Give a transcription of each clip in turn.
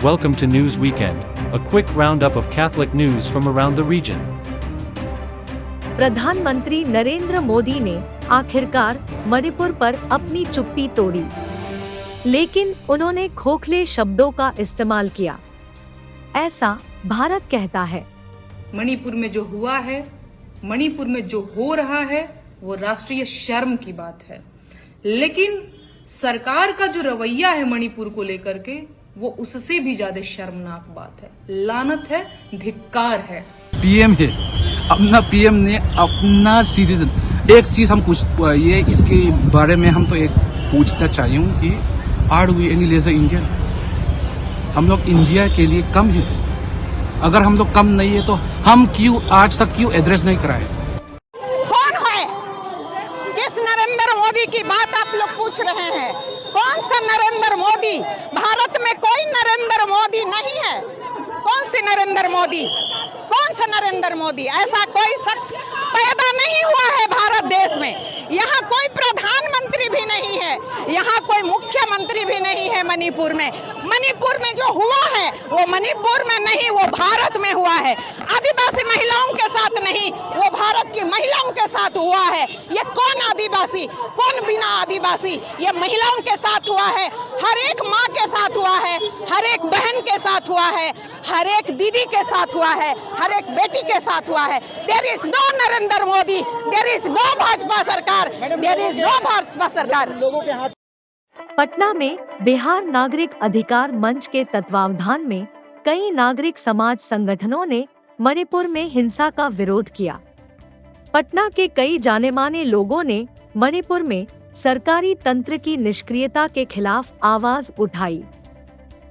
Welcome to News Weekend, a quick roundup of Catholic news from around the region. प्रधानमंत्री नरेंद्र मोदी ने आखिरकार मणिपुर पर अपनी चुप्पी तोड़ी, लेकिन उन्होंने खोखले शब्दों का इस्तेमाल किया, ऐसा भारत कहता है। मणिपुर में जो हुआ है, मणिपुर में जो हो रहा है, वो राष्ट्रीय शर्म की बात है। लेकिन सरकार का जो रवैया है मणिपुर को लेकर के, वो उससे भी ज्यादा शर्मनाक बात है, लानत है, धिक्कार है। पीएम है, अपना पीएम ने अपना सिटीजन, एक चीज हम ये इसके बारे में हम तो एक पूछना चाहिए हूँ कि are we any less Indian, हम लोग इंडिया के लिए कम है। अगर हम लोग कम नहीं है तो हम क्यों आज तक क्यों एड्रेस नहीं कराए? कौन है? किस नरेंद्र मोदी की बात आप लोग पूछ रहे हैं? कौन सा नरेंद्र मोदी? भारत में कोई नरेंद्र मोदी नहीं है। कौन सी नरेंद्र मोदी? कौन सा नरेंद्र मोदी? ऐसा कोई शख्स पैदा नहीं हुआ है भारत देश में। यहाँ कोई प्रधानमंत्री भी नहीं है, यहाँ कोई मुख्यमंत्री भी नहीं है। मणिपुर में जो हुआ है वो मणिपुर में नहीं, वो भारत में हुआ है। आदिवासी महिलाओं के साथ नहीं, वो भारत की महिलाओं के साथ हुआ है। ये कौन आदिवासी, कौन बिना आदिवासी? ये महिलाओं के साथ हुआ है, हर एक माँ के साथ हुआ है, हर एक बहन के साथ हुआ है, हर एक दीदी के साथ हुआ है, हर एक बेटी के साथ हुआ है। There is no Narendra Modi, there is no Bhajpa sarkar, there is no Bhajpa सरकार। पटना में बिहार नागरिक अधिकार मंच के तत्वावधान में कई नागरिक समाज संगठनों ने मणिपुर में हिंसा का विरोध किया। पटना के कई जाने-माने लोगों ने मणिपुर में सरकारी तंत्र की निष्क्रियता के खिलाफ आवाज उठाई।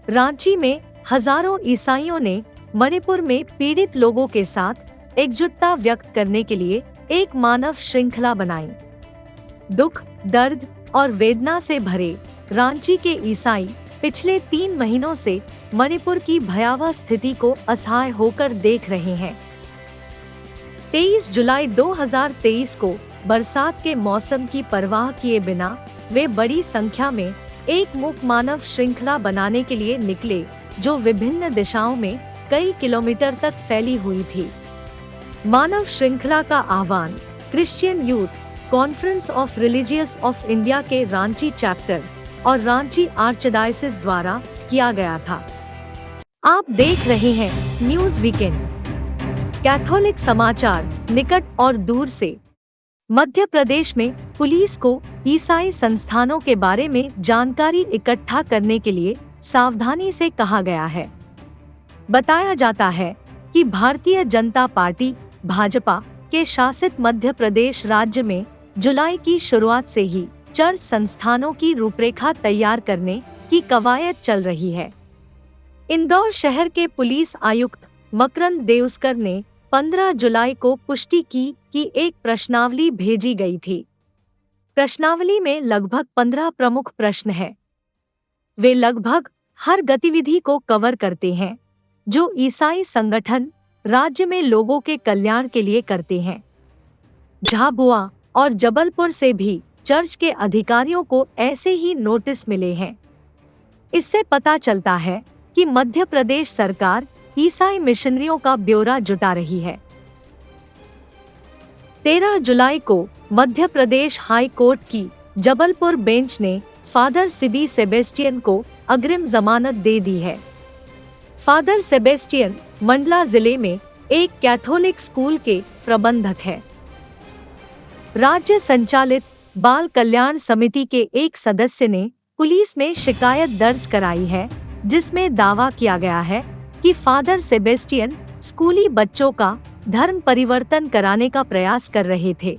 रांची में हजारों ईसाइयों ने मणिपुर में पीड़ित लोगों के साथ एकजुटता व्यक्त करने के लिए एक मानव श्रृंखला बनाई। दुख, दर्द और वेदना से भरे रांची के ईसाई पिछले 3 महीनों से मणिपुर की भयावह स्थिति को असहाय होकर देख रहे हैं। 23 जुलाई 2023 को बरसात के मौसम की परवाह किए बिना वे बड़ी संख्या में एक मुक्त मानव श्रृंखला बनाने के लिए निकले, जो विभिन्न दिशाओं में कई किलोमीटर तक फैली हुई थी। मानव श्रृंखला का आह्वान Christian youth conference of religious of India के रांची चैप्टर और रांची आर्चडायसिस द्वारा किया गया था। आप देख रहे हैं न्यूज़ वीकेंड, कैथोलिक समाचार निकट और दूर से। मध्य प्रदेश में पुलिस को ईसाई संस्थानों के बारे में जानकारी इकट्ठा करने के लिए सावधानी से कहा गया है। बताया जाता है कि भारतीय जनता पार्टी भाजपा के शासित मध्य प्रदेश राज्य में जुलाई की शुरुआत से ही चर्च संस्थानों की रूपरेखा तैयार करने की कवायद चल रही है। इंदौर शहर के पुलिस आयुक्त मकरंद देउस्कर ने 15 जुलाई को पुष्टि की कि एक प्रश्नावली भेजी गई थी। प्रश्नावली में लगभग 15 प्रमुख प्रश्न हैं। वे लगभग हर गतिविधि को कवर करते हैं जो ईसाई संगठन राज्य में लोगों के कल्याण के लिए करते हैं। झाबुआ और जबलपुर से भी चर्च के अधिकारियों को ऐसे ही नोटिस मिले हैं। इससे पता चलता है कि मध्य प्रदेश सरकार ईसाई मिशनरियों का ब्यौरा जुटा रही है। 13 जुलाई को मध्य प्रदेश हाई कोर्ट की जबलपुर बेंच ने फादर सिबी सेबेस्टियन को अग्रिम जमानत दे दी है। फादर सेबेस्टियन मंडला जिले में एक कैथोलिक स्कूल के प्रबंधक है। राज्य संचालित बाल कल्याण समिति के एक सदस्य ने पुलिस में शिकायत दर्ज कराई है, जिसमें दावा किया गया है कि फादर सेबेस्टियन स्कूली बच्चों का धर्म परिवर्तन कराने का प्रयास कर रहे थे।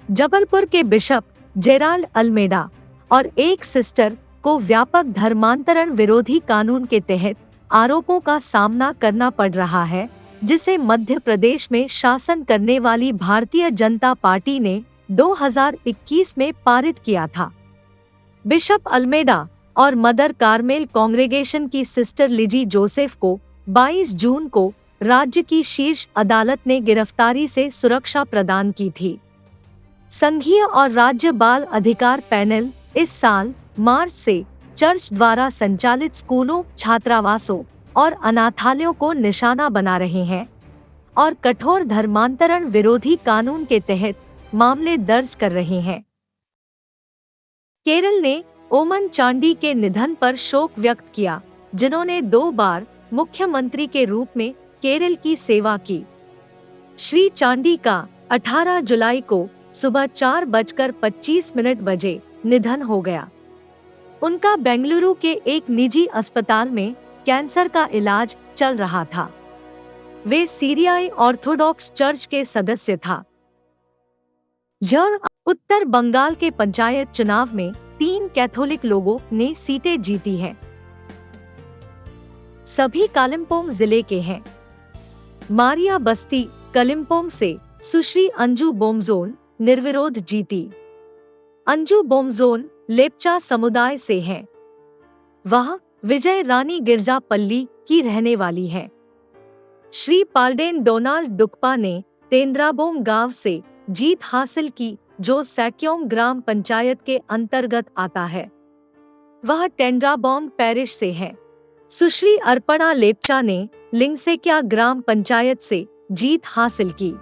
जबलपुर के बिशप जेराल्ड अल्मेडा और एक सिस्टर को व्यापक धर्मांतरण विरोधी कानून के तहत आरोपों का सामना करना पड़ रहा है, जिसे मध्य प्रदेश में शासन करने वाली भारतीय जनता पार्टी ने 2021 में पारित किया था। बिशप अल्मेडा और मदर कार्मेल कांग्रेगेशन की सिस्टर लिजी जोसेफ को 22 जून को राज्य की शीर्ष अदालत ने गिरफ्तारी से सुरक्षा प्रदान की थी। संघीय और राज्य बाल अधिकार पैनल इस साल मार्च से चर्च द्वारा संचालित स्कूलों, छात्रावासों और अनाथालयों को निशाना बना रहे हैं और कठोर धर्मांतरण विरोधी कानून के तहत मामले दर्ज कर रहे हैं। केरल ने ओमन चांडी के निधन पर शोक व्यक्त किया, जिन्होंने 2 बार मुख्यमंत्री के रूप में केरल की सेवा की। श्री चांडी का 18 जुलाई को सुबह 4:25 बजे निधन हो गया। उनका बेंगलुरु के एक निजी अस्पताल में कैंसर का इलाज चल रहा था। वे सीरियाई ऑर्थोडॉक्स चर्च के सदस्य था। उत्तर बंगाल के पंचायत चुनाव में 3 कैथोलिक लोगों ने सीटें जीती हैं। सभी कालिम्पोंग जिले के हैं। मारिया बस्ती कालिम्पोंग से सुश्री अंजू बोमजोन निर्विरोध जीती। अंजू बोमजोन लेप्चा समुदाय से हैं। वह विजय रानी गिरजापल्ली की रहने वाली हैं। श्री पाल्डेन डोनाल्ड डुक्पा ने तेंद्राबोम गांव से जीत हासिल की, जो सैक्योंग ग्राम पंचायत के अंतर्गत आता है। वह टेंड्राबोम पैरिश से है। सुश्री अर्पणा लेप्चा ने लिंगसेक्या ग्राम पंचायत से जीत हासिल की।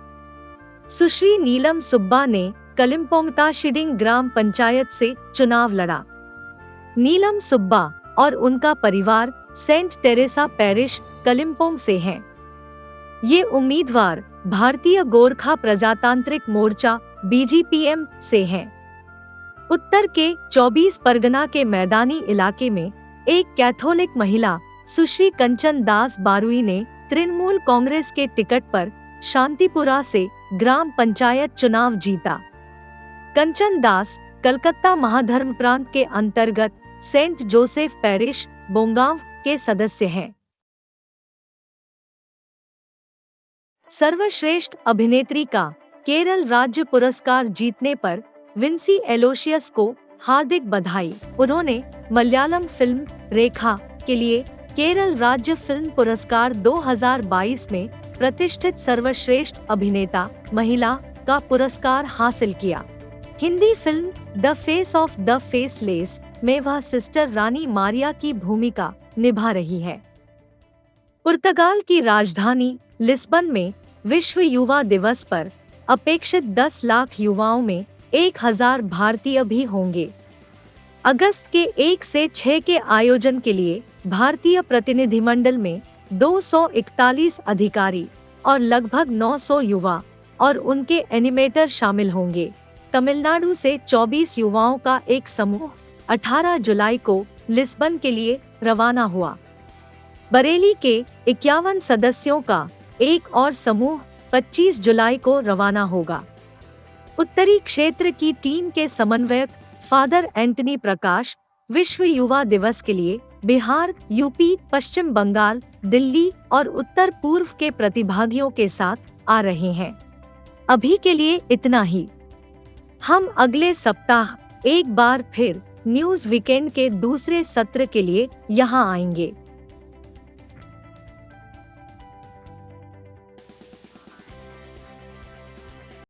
सुश्री नीलम सुब्बा ने कालिम्पोंग शिडिंग ग्राम पंचायत से चुनाव लड़ा। नीलम सुब्बा और उनका परिवार सेंट टेरेसा पैरिश कालिम्पोंग से हैं। ये उम्मीदवार भारतीय गोरखा प्रजातांत्रिक मोर्चा BGPM से हैं। उत्तर के 24 परगना के मैदानी इलाके में एक कैथोलिक महिला सुश्री कंचन दास बारुई ने तृणमूल कांग्रेस के टिकट पर शांतिपुरा से ग्राम पंचायत चुनाव जीता। कंचन दास कलकत्ता महाधर्म प्रांत के अंतर्गत सेंट जोसेफ पैरिश बोंगांव के सदस्य हैं। सर्वश्रेष्ठ अभिनेत्री का केरल राज्य पुरस्कार जीतने पर विंसी एलोशियस को हार्दिक बधाई। उन्होंने मलयालम फिल्म रेखा के लिए केरल राज्य फिल्म पुरस्कार 2022 में प्रतिष्ठित सर्वश्रेष्ठ अभिनेता महिला का पुरस्कार हासिल किया। Hindi film the face of the faceless में वह सिस्टर रानी मारिया की भूमिका निभा रही है। पुर्तगाल की राजधानी लिस्बन में विश्व युवा दिवस पर अपेक्षित 10 लाख युवाओं में 1000 भारतीय भी होंगे। अगस्त के 1 से 6 के आयोजन के लिए भारतीय प्रतिनिधिमंडल में 241 अधिकारी और लगभग 900 युवा और उनके एनिमेटर शामिल होंगे। तमिलनाडु से 24 युवाओं का एक समूह 18 जुलाई को लिस्बन के लिए रवाना हुआ। बरेली के 51 सदस्यों का एक और समूह 25 जुलाई को रवाना होगा। उत्तरी क्षेत्र की टीम के समन्वयक फादर एंटनी प्रकाश विश्व युवा दिवस के लिए बिहार, यूपी, पश्चिम बंगाल, दिल्ली और उत्तर पूर्व के प्रतिभागियों के साथ आ रहे हैं। अभी के लिए इतना ही। हम अगले सप्ताह एक बार फिर न्यूज़ वीकेंड के दूसरे सत्र के लिए यहाँ आएंगे।